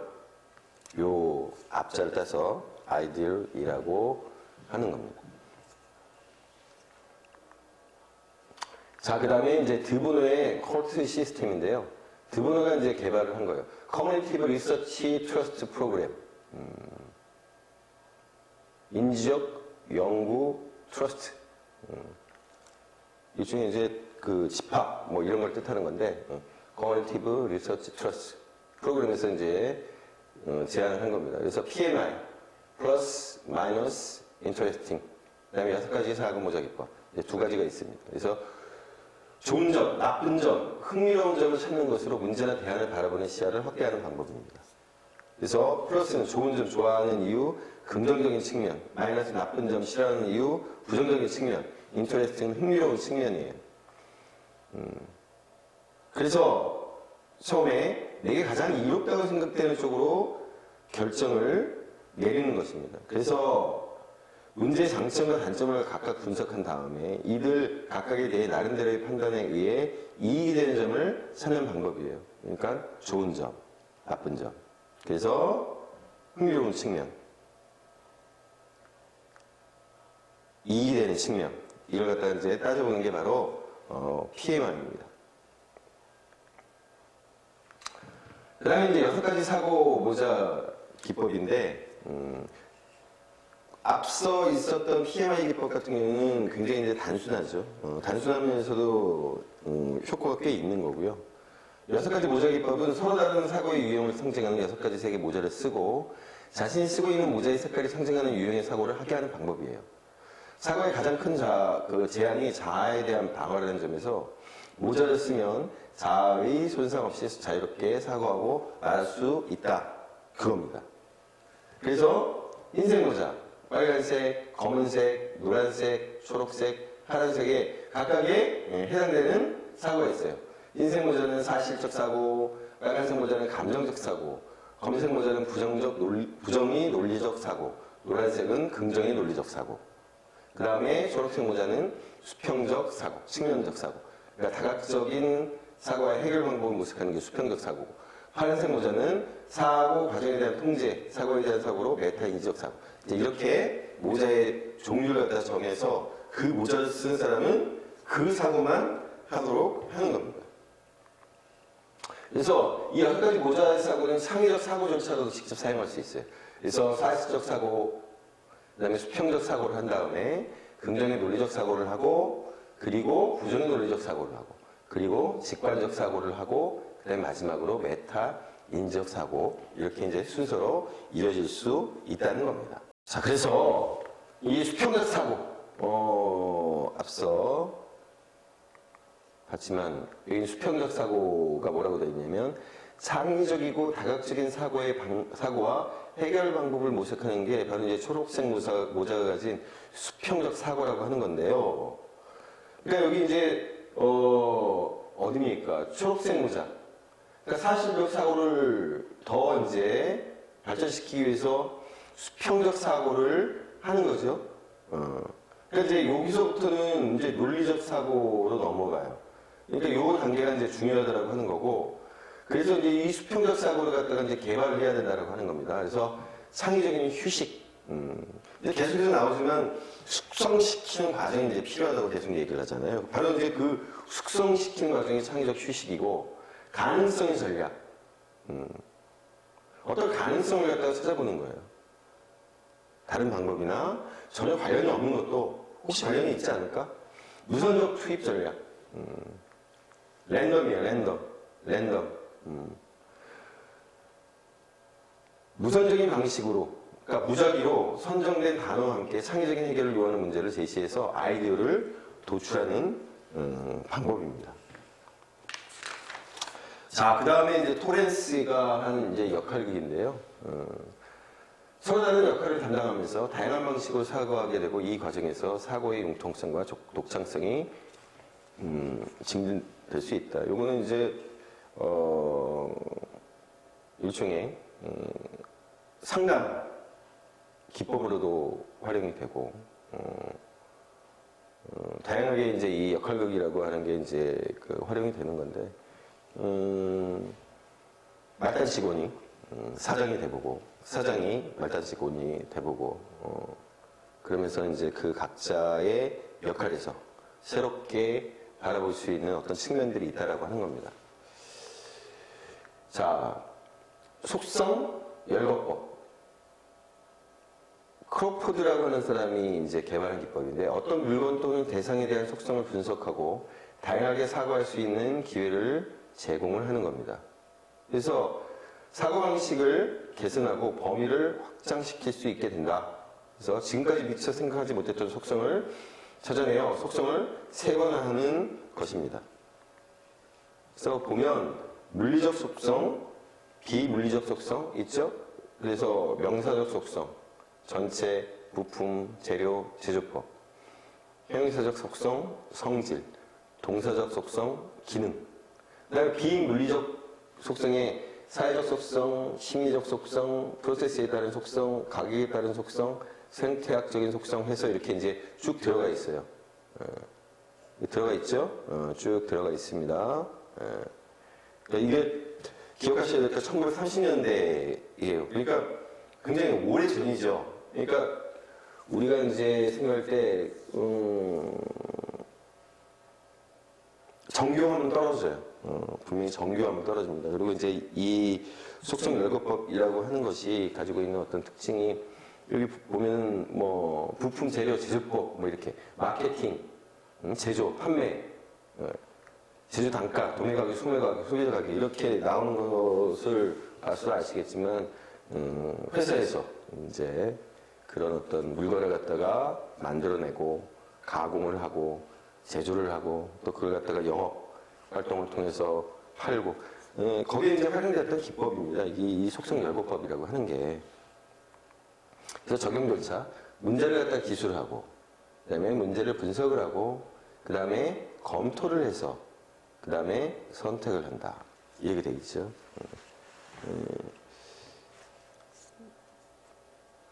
A: 요 앞자를 따서 ideal이라고 하는 겁니다. 자, 그 다음에 이제 드보노의 콜트 시스템인데요. 드보노가 이제 개발을 한 거예요. 커뮤니티브 리서치 트러스트 프로그램. 인지적 연구 트러스트. 일종의 이제 그 집합, 뭐 이런 걸 뜻하는 건데, 커뮤니티브 리서치 트러스트 프로그램에서 이제 제안을 한 겁니다. 그래서 PMI, 플러스, 마이너스, 인터레스팅. 그 다음에 6가지 사고 모자 기법. 이제 2가지가 있습니다. 그래서 좋은 점, 나쁜 점, 흥미로운 점을 찾는 것으로 문제나 대안을 바라보는 시야를 확대하는 방법입니다. 그래서 플러스는 좋은 점 좋아하는 이유, 긍정적인 측면, 마이너스 나쁜 점 싫어하는 이유, 부정적인 측면, 인터레스팅은 흥미로운 측면이에요. 그래서 처음에 내게 가장 이롭다고 생각되는 쪽으로 결정을 내리는 것입니다. 그래서 문제의 장점과 단점을 각각 분석한 다음에 이들 각각에 대해 나름대로의 판단에 의해 이익이 되는 점을 찾는 방법이에요. 그러니까 좋은 점, 나쁜 점. 그래서 흥미로운 측면, 이익이 되는 측면, 이걸 갖다가 이제 따져보는 게 바로 PMI입니다. 그 다음에 이제 6가지 사고 모자 기법인데, 앞서 있었던 PMI 기법 같은 경우는 굉장히 이제 단순하죠. 단순하면서도 효과가 꽤 있는 거고요. 6가지 모자 기법은 서로 다른 사고의 유형을 상징하는 6가지 색의 모자를 쓰고 자신이 쓰고 있는 모자의 색깔이 상징하는 유형의 사고를 하게 하는 방법이에요. 사고의 가장 큰 제한이 자아에 대한 방어라는 점에서 모자를 쓰면 자아의 손상 없이 자유롭게 사고하고 말할 수 있다. 그겁니다. 그래서 흰색 모자, 빨간색, 검은색, 노란색, 초록색, 파란색에 각각에 해당되는 사고가 있어요. 흰색 모자는 사실적 사고, 빨간색 모자는 감정적 사고, 검은색 모자는 부정의 논리적 사고, 노란색은 긍정의 논리적 사고, 그 다음에 초록색 모자는 수평적 사고, 측면적 사고. 그러니까 다각적인 사고의 해결 방법을 모색하는 게 수평적 사고고, 파란색 모자는 사고 과정에 대한 통제, 사고에 대한 사고로 메타 인지적 사고. 이제 이렇게 모자의 종류를 갖다 정해서 그 모자를 쓰는 사람은 그 사고만 하도록 하는 겁니다. 그래서 이 6가지 모자의 사고는 상위적 사고조차도 직접 사용할 수 있어요. 그래서 사실적 사고, 그 다음에 수평적 사고를 한 다음에 긍정의 논리적 사고를 하고, 그리고 부정의 논리적 사고를 하고, 그리고 직관적 사고를 하고, 그 다음에 마지막으로 메타 인지적 사고, 이렇게 이제 순서로 이루어질 수 있다는 겁니다. 자, 그래서 이 수평적 사고, 앞서 봤지만 여기 수평적 사고가 뭐라고 되어 있냐면 창의적이고 다각적인 사고와 해결 방법을 모색하는 게 바로 이제 초록색 모자가 가진 수평적 사고라고 하는 건데요. 그러니까 여기 이제 어디입니까? 초록색 모자. 그러니까 사실적 사고를 더 이제 발전시키기 위해서 수평적 사고를 하는 거죠. 그러니까 이제 여기서부터는 이제 논리적 사고로 넘어가요. 그러니까 요 단계가 이제 중요하다라고 하는 거고, 그래서 이제 이 수평적 사고를 갖다가 이제 개발을 해야 된다라고 하는 겁니다. 그래서 창의적인 휴식, 근데 계속해서 나오지만 숙성시키는 과정이 이제 필요하다고 계속 얘기를 하잖아요. 바로 이제 그 숙성시키는 과정이 창의적 휴식이고 가능성의 전략. 어떤 가능성을 갖다가 찾아보는 거예요. 다른 방법이나 전혀 관련이 없는 것도 혹시 관련이 있지 않을까? 무선적 투입 전략. 랜덤이에요, 랜덤. 무선적인 방식으로, 그러니까 무작위로 선정된 단어와 함께 창의적인 해결을 요하는 문제를 제시해서 아이디어를 도출하는 방법입니다. 자, 그 다음에 이제 토렌스가 한 이제 역할극인데요. 서로 다른 역할을 담당하면서 다양한 방식으로 사고하게 되고 이 과정에서 사고의 융통성과 독창성이 증진될 수 있다. 요거는 이제 일종의 상담 기법으로도 활용이 되고 다양하게 이제 이 역할극이라고 하는 게 이제 그 활용이 되는 건데 말단 직원이 사장이 돼보고 사장이 말단 직원이 돼보고 그러면서 이제 그 각자의 역할에서 새롭게 바라볼 수 있는 어떤 측면들이 있다라고 하는 겁니다. 자, 속성 열거법. 크로포드라고 하는 사람이 이제 개발한 기법인데 어떤 물건 또는 대상에 대한 속성을 분석하고 다양하게 사고할 수 있는 기회를 제공을 하는 겁니다. 그래서 사고방식을 개선하고 범위를 확장시킬 수 있게 된다. 그래서 지금까지 미처 생각하지 못했던 속성을 찾아내어 속성을 세분화하는 것입니다. 그래서 보면 물리적 속성, 비물리적 속성 있죠? 그래서 명사적 속성, 전체, 부품, 재료, 제조법, 형용사적 속성, 성질, 동사적 속성, 기능. 그다음에 비물리적 속성에 사회적 속성, 심리적 속성, 프로세스에 따른 속성, 가격에 따른 속성, 생태학적인 속성 해서 이렇게 이제 쭉 들어가 있어요. 들어가 있죠? 쭉 들어가 있습니다. 그러니까 이게 기억하셔야 될 게 1930년대예요. 그러니까 굉장히 오래 전이죠. 그러니까 우리가 이제 생각할 때 정교함은 떨어져요. 분명히 정교함은 떨어집니다. 그리고 이제 이 속성 열거법이라고 하는 것이 가지고 있는 어떤 특징이 여기 보면은 뭐 부품 재료 제조법 뭐 이렇게 마케팅, 제조, 판매, 제조 단가, 도매 가격, 소매 가격, 소비자 가격 이렇게 나오는 것을 봐서 아시겠지만 회사에서 이제 그런 어떤 물건을 갖다가 만들어내고 가공을 하고 제조를 하고 또 그걸 갖다가 영업 활동을 통해서 팔고 거기에 이제 활용됐던 기법입니다. 이 속성 열거법이라고 하는 게 그래서 적용 절차 문제를 갖다 기술하고 그다음에 문제를 분석을 하고 그다음에 검토를 해서 그다음에 선택을 한다 이렇게 되겠죠.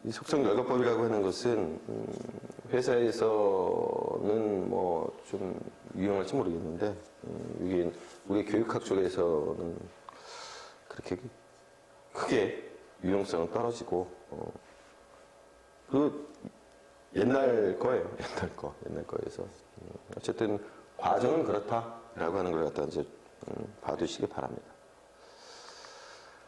A: 이 속성 열거법이라고 하는 것은 회사에서는 뭐 좀 유용할지 모르겠는데 이게 우리 교육학 쪽에서는 그렇게 크게 유용성은 떨어지고 그 옛날 거예요. 옛날 거에서 어쨌든 과정은 그렇다라고 하는 걸 갖다 이제 봐두시기 바랍니다.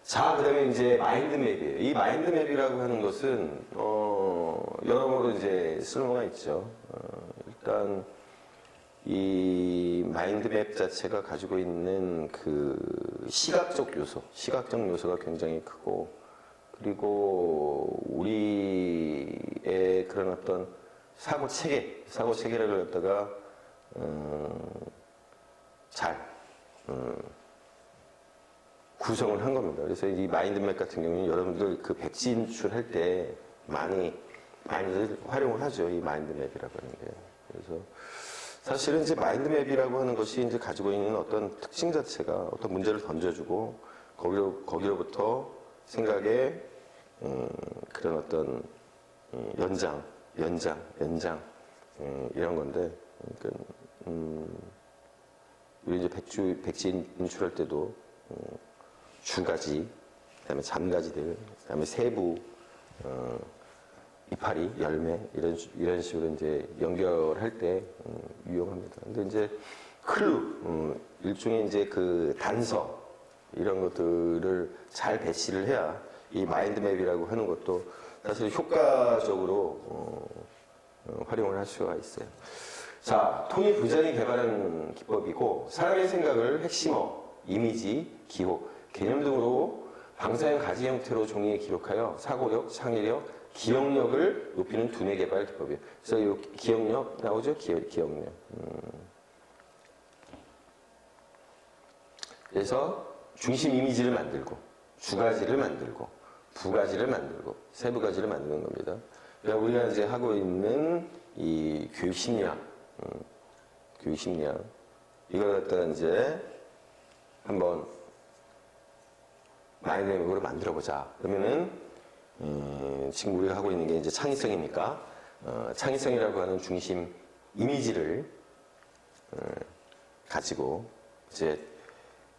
A: 자, 그 다음에 이제 마인드맵이에요. 이 마인드맵이라고 하는 것은, 여러모로 이제 쓸모가 있죠. 일단, 이 마인드맵 자체가 가지고 있는 그 시각적 요소가 굉장히 크고, 그리고 우리의 그런 어떤 사고 체계를 갖다가, 잘, 구성을 한 겁니다. 그래서 이 마인드맵 같은 경우는 여러분들 그 백지 인출할 때 많이들 활용을 하죠. 이 마인드맵이라고 하는 게. 그래서 사실은 이제 마인드맵이라고 하는 것이 이제 가지고 있는 어떤 특징 자체가 어떤 문제를 던져주고 거기로부터 생각의 그런 어떤 연장 이런 건데 그러니까 우리 이제 백지 인출할 때도 주가지, 그다음에 잔가지들, 그다음에 세부 이파리, 열매 이런 식으로 이제 연결할 때 유용합니다. 근데 이제 클루, 일종의 이제 그 단서 이런 것들을 잘 배치를 해야 이 마인드맵이라고 하는 것도 사실 효과적으로 활용을 할 수가 있어요. 자, 토니 부잔이 개발한 기법이고 사람의 생각을 핵심어, 이미지, 기호, 개념 등으로 방사형 가지 형태로 종이에 기록하여 사고력, 창의력, 기억력을 높이는 두뇌 개발 기법이에요. 그래서 이 기억력 나오죠? 기억력. 그래서 중심 이미지를 만들고 주가지를 만들고 부가지를 만들고 세부가지를 만드는 겁니다. 그러니까 우리가 이제 하고 있는 이 교육 심리학, 이걸 갖다가 이제 한번 마인드맵으로 만들어보자. 그러면은 지금 우리가 하고 있는 게 이제 창의성이니까 창의성이라고 하는 중심 이미지를 가지고 이제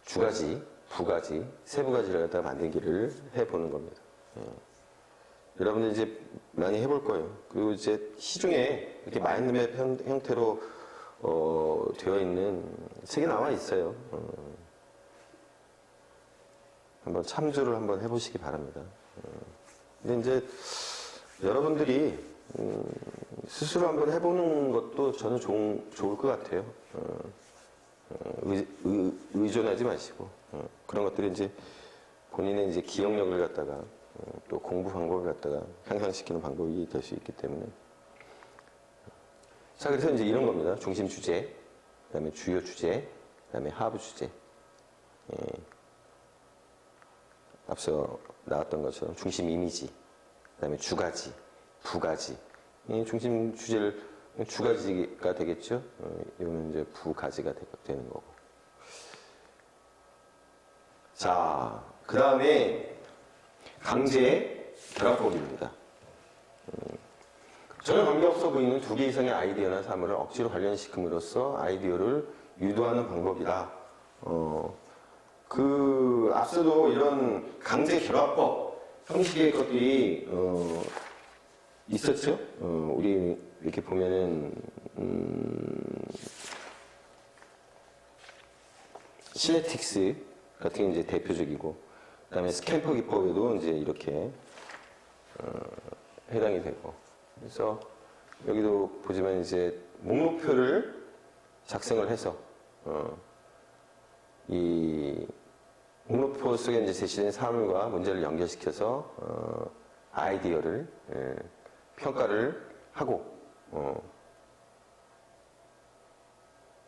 A: 주가지, 부가지, 세부가지를 갖다가 만들기를 해보는 겁니다. 여러분들 이제 많이 해볼 거예요. 그리고 이제 시중에 이렇게 마인드맵 형태로 되어 있는 책이 나와 있어요. 한번 참조를 한번 해보시기 바랍니다. 근데 이제 여러분들이 스스로 한번 해보는 것도 저는 좋을 것 같아요. 의존하지 마시고 그런 것들이 이제 본인의 이제 기억력을 갖다가 또 공부 방법을 갖다가 향상시키는 방법이 될 수 있기 때문에 자 그래서 이제 이런 겁니다. 중심 주제, 그다음에 주요 주제, 그다음에 하부 주제. 앞서 나왔던 것처럼 중심 이미지, 그다음에 주가지, 부가지. 이 중심 주제를 주가지가 되겠죠. 이거는 이제 부가지가 되는 거고. 자, 그 다음에 강제 결합법입니다. 전혀 관계없어 보이는 두 개 이상의 아이디어나 사물을 억지로 관련시킴으로써 아이디어를 유도하는 방법이다. 앞서도 이런 강제 결합법 형식의 것들이 있었죠. 우리 이렇게 보면은 시네틱스 같은 게 이제 대표적이고, 그다음에 스캠퍼 기법에도 이제 이렇게 해당이 되고, 그래서 여기도 보지만 이제 목록표를 작성을 해서 이 목록표 속에 이제 제시된 사물과 문제를 연결시켜서 아이디어를 평가를 하고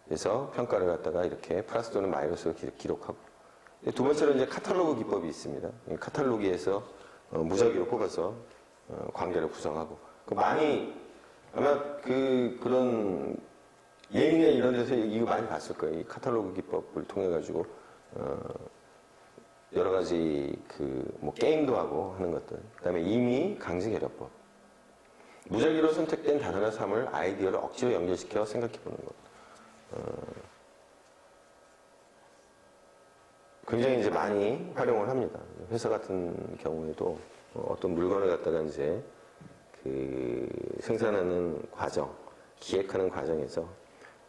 A: 그래서 평가를 갖다가 이렇게 플러스 또는 마이너스로 기록하고, 두 번째로 이제 카탈로그 기법이 있습니다. 카탈로그에서 무작위로 뽑아서 관계를 구성하고, 많이 아마 그런 예능이나 이런 데서 이거 많이 봤을 거예요. 이 카탈로그 기법을 통해 가지고 여러 가지 뭐 게임도 하고 하는 것들. 그다음에 임의 강제 결합법. 무작위로 선택된 단어나 사물, 아이디어를 억지로 연결시켜 생각해 보는 것. 굉장히 이제 많이 활용을 합니다. 회사 같은 경우에도 어떤 물건을 갖다가 이제 생산하는 과정, 기획하는 과정에서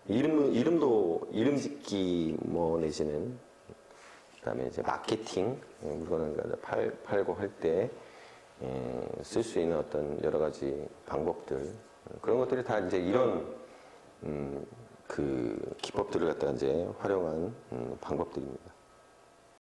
A: 이름 짓기 뭐 내지는 그다음에 이제 마케팅 물건을 팔고 할 때 쓸 수 있는 어떤 여러 가지 방법들, 그런 것들이 다 이제 이런 기법들을 갖다가 이제 활용한 방법들입니다.